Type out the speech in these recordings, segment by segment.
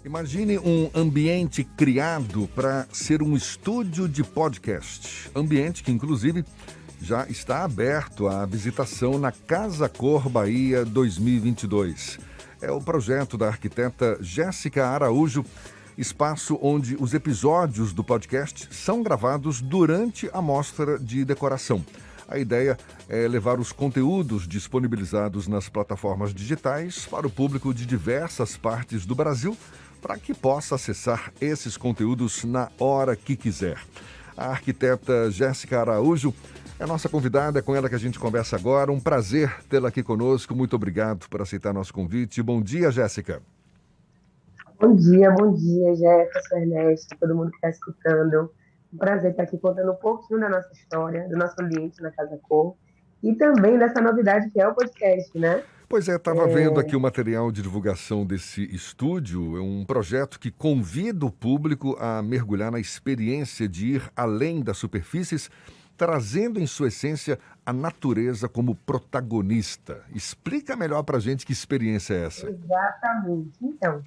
Imagine um ambiente criado para ser um estúdio de podcast. Ambiente que, inclusive, já está aberto à visitação na Casa Cor Bahia 2022. É o projeto da arquiteta Jéssica Araújo, espaço onde os episódios do podcast são gravados durante a mostra de decoração. A ideia é levar os conteúdos disponibilizados nas plataformas digitais para o público de diversas partes do Brasil, para que possa acessar esses conteúdos na hora que quiser. A arquiteta Jéssica Araújo é a nossa convidada, é com ela que a gente conversa agora. Um prazer tê-la aqui conosco. Muito obrigado por aceitar nosso convite. Bom dia, Jéssica. Bom dia, Jefferson, Ernesto, todo mundo que está escutando. Um prazer estar aqui contando um pouquinho da nossa história, do nosso ambiente na Casa Cor e também dessa novidade que é o podcast, né? Pois é, estava vendo aqui o material de divulgação desse estúdio. É um projeto que convida o público a mergulhar na experiência de ir além das superfícies, trazendo em sua essência a natureza como protagonista. Explica melhor para a gente que experiência é essa. Exatamente. Então,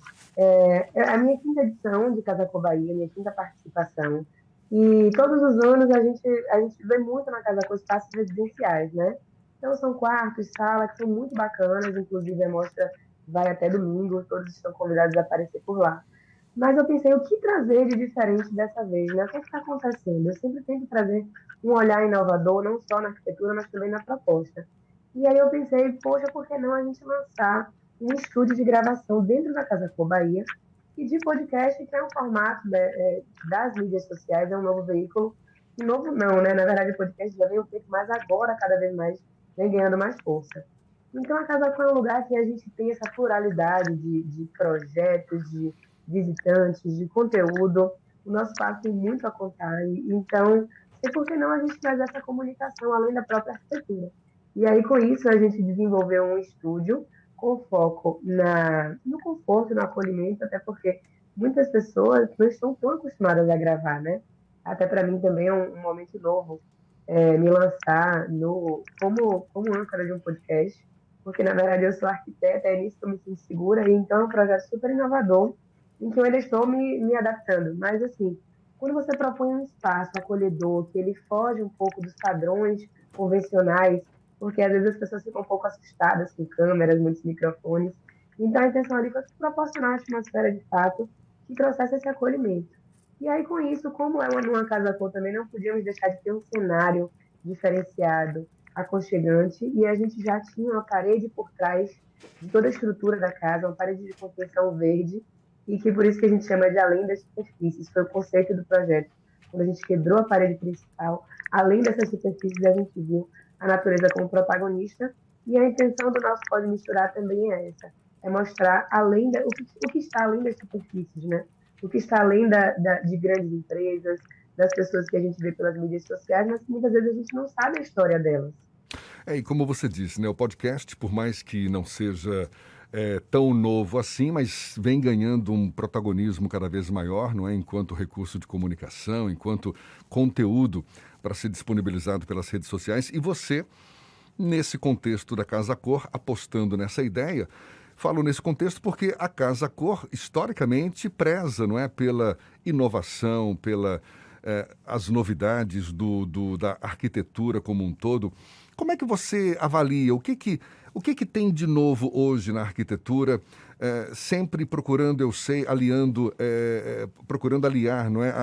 a minha quinta edição de Casa Cor Bahia, minha quinta participação, e todos os anos a gente vê muito na Casa Cor espaços residenciais, né? Então, são quartos, salas que são muito bacanas, inclusive a mostra vai até domingo, todos estão convidados a aparecer por lá. Mas eu pensei, o que trazer de diferente dessa vez, né? O que está acontecendo? Eu sempre tento trazer um olhar inovador, não só na arquitetura, mas também na proposta. E aí eu pensei, poxa, por que não a gente lançar um estúdio de gravação dentro da Casa Cor Bahia e de podcast, que é um formato das mídias sociais, é um novo veículo. Um novo não, né? Na verdade, o podcast já veio feito, mas agora, cada vez mais, vem ganhando mais força. Então, a Casa Cor é um lugar que a gente tem essa pluralidade de projetos, de visitantes, de conteúdo. O nosso parque tem muito a contar. Então, e por que não a gente traz essa comunicação além da própria arquitetura? E aí, com isso, a gente desenvolveu um estúdio com foco no conforto, no acolhimento, até porque muitas pessoas não estão tão acostumadas a gravar, né? Até para mim também é um momento novo me lançar como âncora de um podcast, porque na verdade eu sou arquiteta, é nisso que eu me sinto segura, e então é um projeto super inovador, em que eu ainda estou me adaptando. Mas assim, quando você propõe um espaço acolhedor, que ele foge um pouco dos padrões convencionais, porque às vezes as pessoas ficam um pouco assustadas com câmeras, muitos microfones. Então a intenção ali foi proporcionar uma atmosfera de fato que trouxesse esse acolhimento. E aí, com isso, como é numa casa cor, também não podíamos deixar de ter um cenário diferenciado, aconchegante, e a gente já tinha uma parede por trás de toda a estrutura da casa, uma parede de contenção verde, e que por isso que a gente chama de além das superfícies, foi o conceito do projeto. Quando a gente quebrou a parede principal, além dessas superfícies, a gente viu a natureza como protagonista, e a intenção do nosso Pode Misturar também é essa, é mostrar o que está além das superfícies, né? O que está além de grandes empresas, das pessoas que a gente vê pelas mídias sociais, mas que muitas vezes a gente não sabe a história delas. E como você disse, né, o podcast, por mais que não seja tão novo assim, mas vem ganhando um protagonismo cada vez maior, não é? Enquanto recurso de comunicação, enquanto conteúdo para ser disponibilizado pelas redes sociais. E você, nesse contexto da Casa Cor, apostando nessa ideia, falo nesse contexto porque a Casa Cor, historicamente, preza, não é, pela inovação, pela as novidades da arquitetura como um todo. Como é que você avalia? O que tem de novo hoje na arquitetura? Sempre procurando, eu sei, procurando aliar, não é,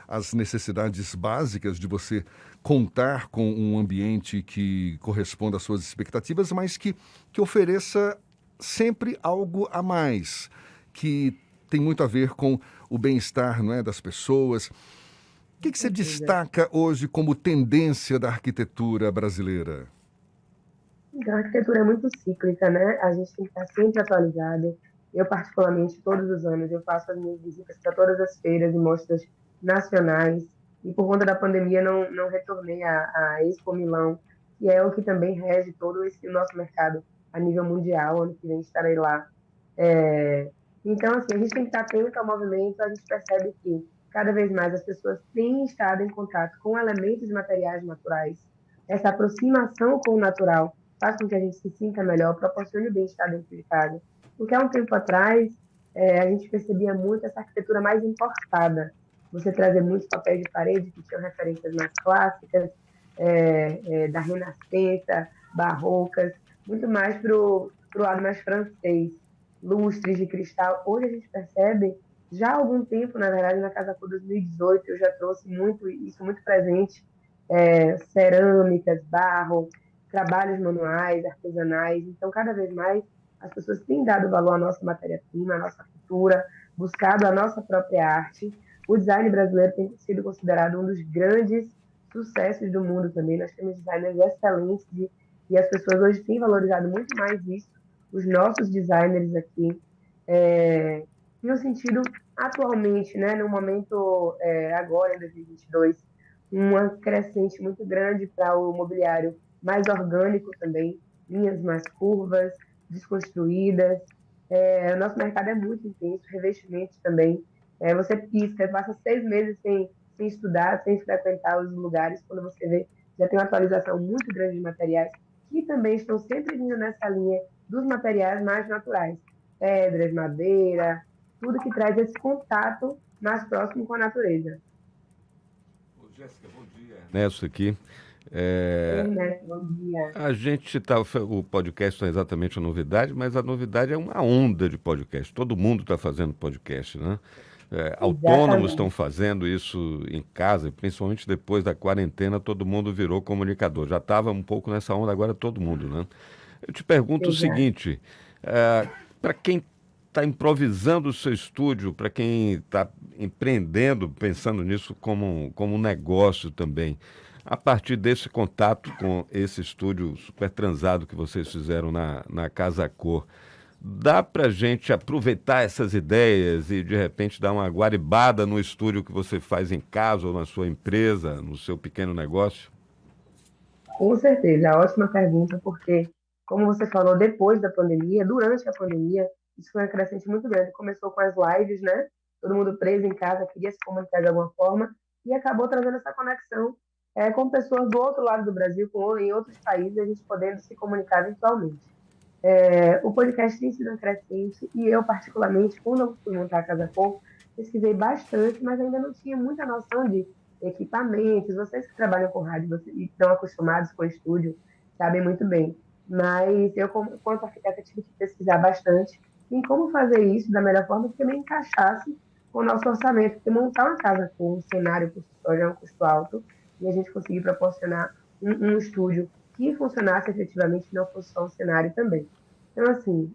as necessidades básicas de você contar com um ambiente que corresponda às suas expectativas, mas que ofereça sempre algo a mais, que tem muito a ver com o bem-estar, não é, das pessoas. O que você destaca hoje como tendência da arquitetura brasileira? Então, a arquitetura é muito cíclica, né? A gente tem que estar sempre atualizado. Eu, particularmente, todos os anos, eu faço as minhas visitas para todas as feiras e mostras nacionais. E por conta da pandemia, não retornei à Expo Milão, que é o que também rege todo esse nosso mercado a nível mundial. Ano que vem estarei lá. É, Então, assim, a gente tem que estar atento ao movimento. A gente percebe que cada vez mais as pessoas têm estado em contato com elementos e materiais naturais. Essa aproximação com o natural faz com que a gente se sinta melhor, proporcione o bem-estar dentro de casa. Porque há um tempo atrás, a gente percebia muito essa arquitetura mais importada. Você trazer muitos papéis de parede que tinham referências mais clássicas, da Renascença, barrocas, muito mais para o lado mais francês, lustres de cristal. Hoje a gente percebe, já há algum tempo, na verdade, na Casa Cor 2018, eu já trouxe muito isso muito presente, cerâmicas, barro, trabalhos manuais, artesanais. Então, cada vez mais, as pessoas têm dado valor à nossa matéria-prima, à nossa cultura, buscado a nossa própria arte. O design brasileiro tem sido considerado um dos grandes sucessos do mundo também. Nós temos designers excelentes e as pessoas hoje têm valorizado muito mais isso. Os nossos designers aqui, no sentido atualmente, né, no momento agora, em 2022, uma crescente muito grande para o mobiliário mais orgânico também, linhas mais curvas, desconstruídas. O nosso mercado é muito intenso, revestimentos também. Você pisca, passa 6 meses sem estudar, sem frequentar os lugares, quando você vê, já tem uma atualização muito grande de materiais, que também estão sempre vindo nessa linha dos materiais mais naturais. Pedras, madeira, tudo que traz esse contato mais próximo com a natureza. Jéssica, bom dia. Ernesto aqui. Ernesto, bom dia. A gente tá, o podcast não é exatamente uma novidade, mas a novidade é uma onda de podcast. Todo mundo está fazendo podcast, né? Autônomos estão fazendo isso em casa, principalmente depois da quarentena, todo mundo virou comunicador. Já estava um pouco nessa onda, agora todo mundo, né? Eu te pergunto o seguinte, para quem está improvisando o seu estúdio, para quem está empreendendo, pensando nisso como um negócio também, a partir desse contato com esse estúdio super transado que vocês fizeram na Casa Cor, dá para a gente aproveitar essas ideias e, de repente, dar uma guaribada no estúdio que você faz em casa ou na sua empresa, no seu pequeno negócio? Com certeza, ótima pergunta, porque, como você falou, depois da pandemia, durante a pandemia, isso foi uma crescente muito grande. Começou com as lives, né? Todo mundo preso em casa, queria se comunicar de alguma forma, e acabou trazendo essa conexão com pessoas do outro lado do Brasil, em outros países, a gente podendo se comunicar virtualmente. O podcast tem sido um crescente, e eu, particularmente, quando eu fui montar a Casa Cor, pesquisei bastante, mas ainda não tinha muita noção de equipamentos. Vocês que trabalham com rádio e estão acostumados com o estúdio, sabem muito bem. Mas eu, quanto arquiteta, tive que pesquisar bastante em como fazer isso da melhor forma que também encaixasse com o nosso orçamento. Porque montar uma casa com um cenário por si só já é um custo alto, e a gente conseguir proporcionar um estúdio que funcionasse efetivamente, não fosse só um cenário também. Então, assim,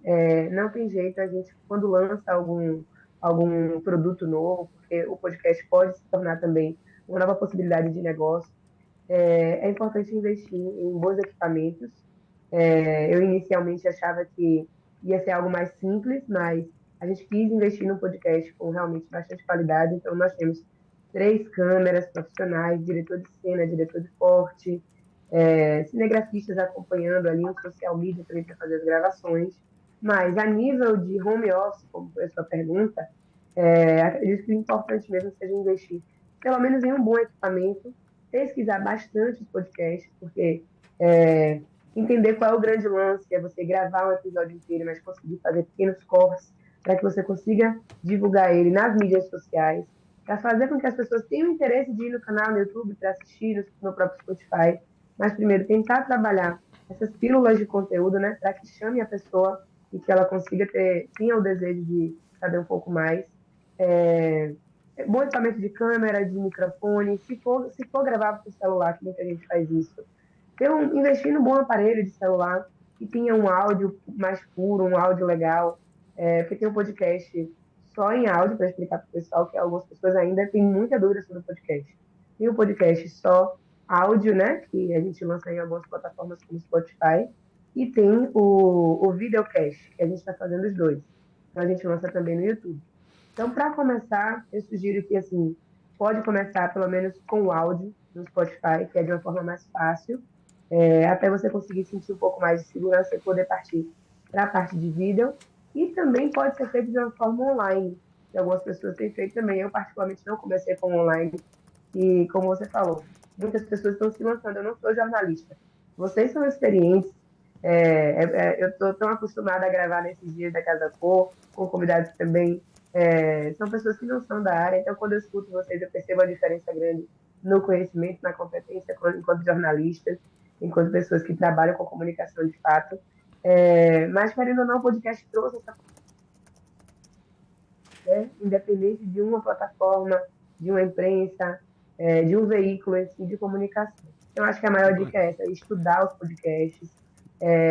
não tem jeito, a gente, quando lança algum produto novo, porque o podcast pode se tornar também uma nova possibilidade de negócio, é importante investir em bons equipamentos. Eu inicialmente achava que ia ser algo mais simples, mas a gente quis investir num podcast com realmente bastante qualidade, então nós temos 3 câmeras profissionais, diretor de cena, diretor de corte, cinegrafistas acompanhando ali, um social media também para fazer as gravações. Mas a nível de home office, como foi a sua pergunta, acredito que o importante mesmo seja investir pelo menos em um bom equipamento, pesquisar bastante os podcasts, porque entender qual é o grande lance, é você gravar um episódio inteiro, mas conseguir fazer pequenos cortes para que você consiga divulgar ele nas mídias sociais, para fazer com que as pessoas tenham interesse de ir no canal no YouTube para assistir no próprio Spotify. Mas primeiro tentar trabalhar essas pílulas de conteúdo, né, para que chame a pessoa e que ela consiga tenha o desejo de saber um pouco mais. Bom equipamento de câmera, de microfone, se for gravar com o celular, que muita gente faz isso, investir num bom aparelho de celular que tenha um áudio mais puro, um áudio legal, porque tem um podcast só em áudio, para explicar para o pessoal, que algumas pessoas ainda têm muita dúvida sobre o podcast. Tem um podcast só áudio, né, que a gente lança em algumas plataformas como Spotify, e tem o videocast, que a gente está fazendo os dois. Então a gente lança também no YouTube. Então, para começar, eu sugiro que, assim, pode começar pelo menos com o áudio no Spotify, que é de uma forma mais fácil, até você conseguir sentir um pouco mais de segurança e poder partir para a parte de vídeo. E também pode ser feito de uma forma online, que algumas pessoas têm feito também. Eu, particularmente, não comecei com online. E, como você falou, muitas pessoas estão se lançando. Eu não sou jornalista. Vocês são experientes, Eu estou tão acostumada a gravar nesses dias da Casa Cor, com convidados que também são pessoas que não são da área, então quando eu escuto vocês eu percebo a diferença grande no conhecimento, na competência, enquanto jornalistas, enquanto pessoas que trabalham com comunicação de fato. Mas, querendo ou não, o podcast trouxe essa, né, independente de uma plataforma, de uma imprensa, de um veículo em si de comunicação. Então, acho que a maior dica é essa, estudar os podcasts,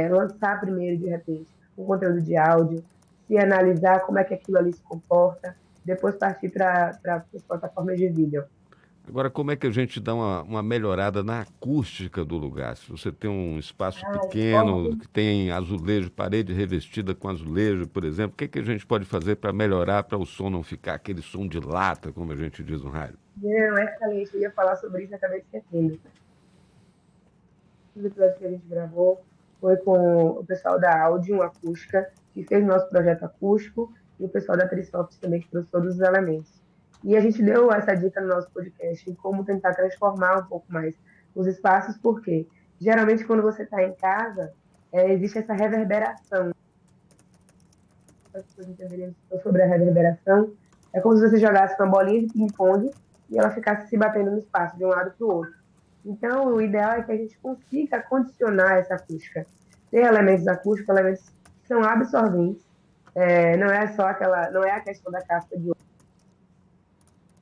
lançar primeiro, de repente, um conteúdo de áudio, se analisar como é que aquilo ali se comporta, depois partir para as plataformas de vídeo. Agora, como é que a gente dá uma melhorada na acústica do lugar? Se você tem um espaço pequeno, que tem azulejo, parede revestida com azulejo, por exemplo, o que a gente pode fazer para melhorar, para o som não ficar aquele som de lata, como a gente diz no rádio? Não, excelente. Eu ia falar sobre isso e acabei esquecendo. Os episódios que a gente gravou foi com o pessoal da Áudio Acústica, que fez o nosso projeto acústico, e o pessoal da Trisoft também, que trouxe todos os elementos. E a gente deu essa dica no nosso podcast, em como tentar transformar um pouco mais os espaços, porque geralmente quando você está em casa, existe essa reverberação. Para as pessoas entenderem sobre a reverberação, é como se você jogasse uma bolinha de ping-pong e ela ficasse se batendo no espaço, de um lado para o outro. Então, o ideal é que a gente consiga condicionar essa acústica. Ter elementos acústicos, elementos que são absorventes, não é só não é a questão da casca de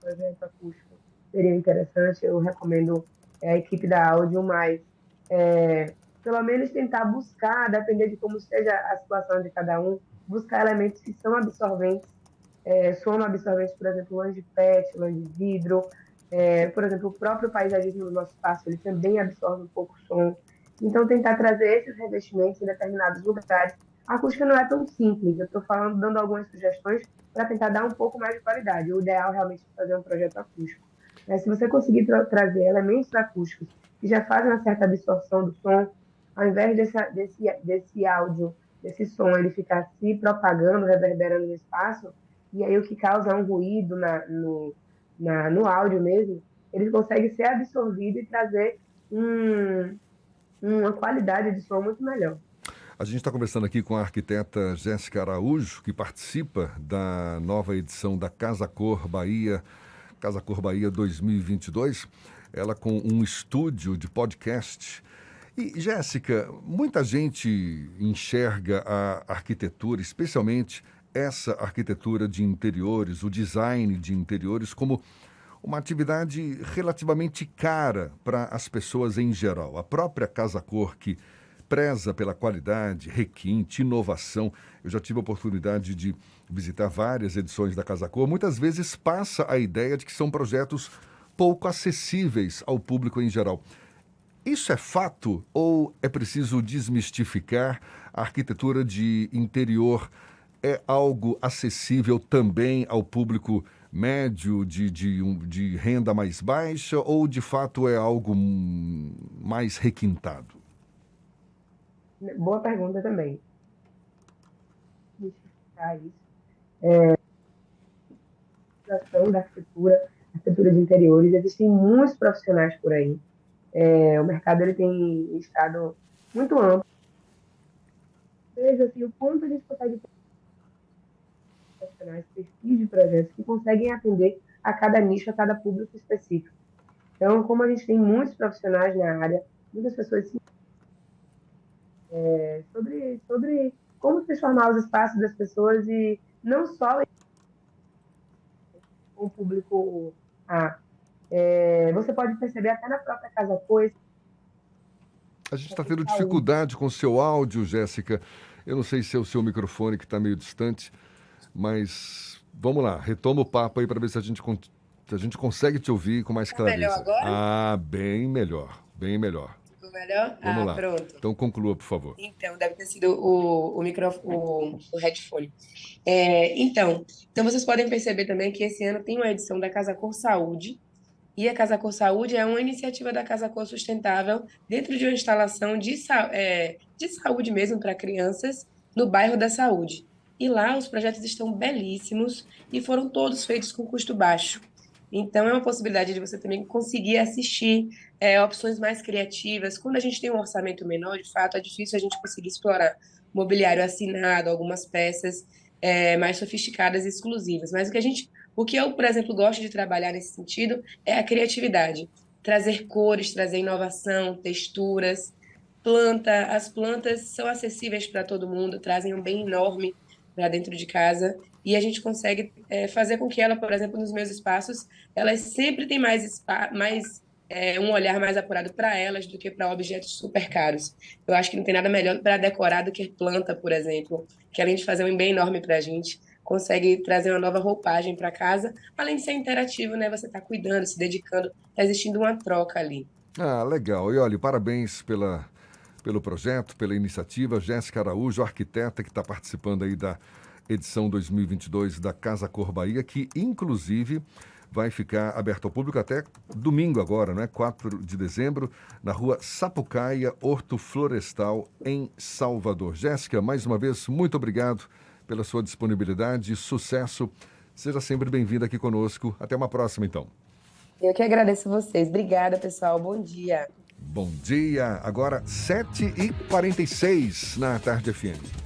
projeto acústico seria interessante, eu recomendo a equipe da áudio, mas pelo menos tentar buscar, depender de como seja a situação de cada um, buscar elementos que são absorventes, sono absorvente, por exemplo, lã de PET, lã de vidro, por exemplo, o próprio paisagismo do nosso espaço, ele também absorve um pouco o som. Então, tentar trazer esses revestimentos em determinados lugares. A acústica não é tão simples, eu estou dando algumas sugestões para tentar dar um pouco mais de qualidade. O ideal realmente é fazer um projeto acústico. Mas se você conseguir trazer elementos acústicos que já fazem uma certa absorção do som, ao invés desse áudio, desse som, ele ficar se propagando, reverberando no espaço, e aí o que causa um ruído no áudio mesmo, ele consegue ser absorvido e trazer uma qualidade de som muito melhor. A gente está conversando aqui com a arquiteta Jéssica Araújo, que participa da nova edição da Casa Cor Bahia 2022, ela com um estúdio de podcast. E, Jéssica, muita gente enxerga a arquitetura, especialmente essa arquitetura de interiores, o design de interiores, como uma atividade relativamente cara para as pessoas em geral. A própria Casa Cor, que preza pela qualidade, requinte, inovação. Eu já tive a oportunidade de visitar várias edições da Casa Cor. Muitas vezes passa a ideia de que são projetos pouco acessíveis ao público em geral. Isso é fato ou é preciso desmistificar? A arquitetura de interior é algo acessível também ao público médio, de renda mais baixa, ou de fato é algo mais requintado? Boa pergunta também. Desmistificar isso. Da arquitetura de interiores, existem muitos profissionais por aí. O mercado ele tem estado muito amplo. Veja assim, o quanto a gente consegue ter profissionais, perfis de projetos que conseguem atender a cada nicho, a cada público específico. Então, como a gente tem muitos profissionais na área, muitas pessoas sobre como transformar os espaços das pessoas e não só o público A. Você pode perceber até na própria Casa Cor. A gente está tendo dificuldade com o seu áudio, Jéssica. Eu não sei se é o seu microfone que está meio distante, mas vamos lá, retoma o papo aí para ver se a gente consegue te ouvir com mais clareza. Melhor agora? Ah, bem melhor, bem melhor. Ficou melhor? Vamos lá. Pronto. Então conclua, por favor. Então, deve ter sido o microfone, o headphone. Então vocês podem perceber também que esse ano tem uma edição da Casa Cor Saúde, e a Casa Cor Saúde é uma iniciativa da Casa Cor Sustentável dentro de uma instalação de saúde mesmo para crianças no bairro da Saúde. E lá os projetos estão belíssimos e foram todos feitos com custo baixo. Então, é uma possibilidade de você também conseguir assistir opções mais criativas. Quando a gente tem um orçamento menor, de fato, é difícil a gente conseguir explorar mobiliário assinado, algumas peças mais sofisticadas e exclusivas. Mas o que eu, por exemplo, gosto de trabalhar nesse sentido é a criatividade. Trazer cores, trazer inovação, texturas. As plantas são acessíveis para todo mundo, trazem um bem enorme para dentro de casa e a gente consegue fazer com que ela, por exemplo, nos meus espaços, elas sempre têm um olhar mais apurado para elas do que para objetos super caros. Eu acho que não tem nada melhor para decorar do que planta, por exemplo, que além de fazer um bem enorme para a gente, consegue trazer uma nova roupagem para casa, além de ser interativo, né? Você está cuidando, se dedicando, está existindo uma troca ali. Ah, legal. E olha, parabéns pelo projeto, pela iniciativa. Jéssica Araújo, arquiteta que está participando aí da edição 2022 da Casa Cor Bahia, que inclusive vai ficar aberto ao público até domingo agora, né? 4 de dezembro, na rua Sapucaia, Horto Florestal, em Salvador. Jéssica, mais uma vez, muito obrigado pela sua disponibilidade e sucesso. Seja sempre bem-vinda aqui conosco. Até uma próxima, então. Eu que agradeço vocês. Obrigada, pessoal. Bom dia. Bom dia. Agora, 7h46 na Tarde FM.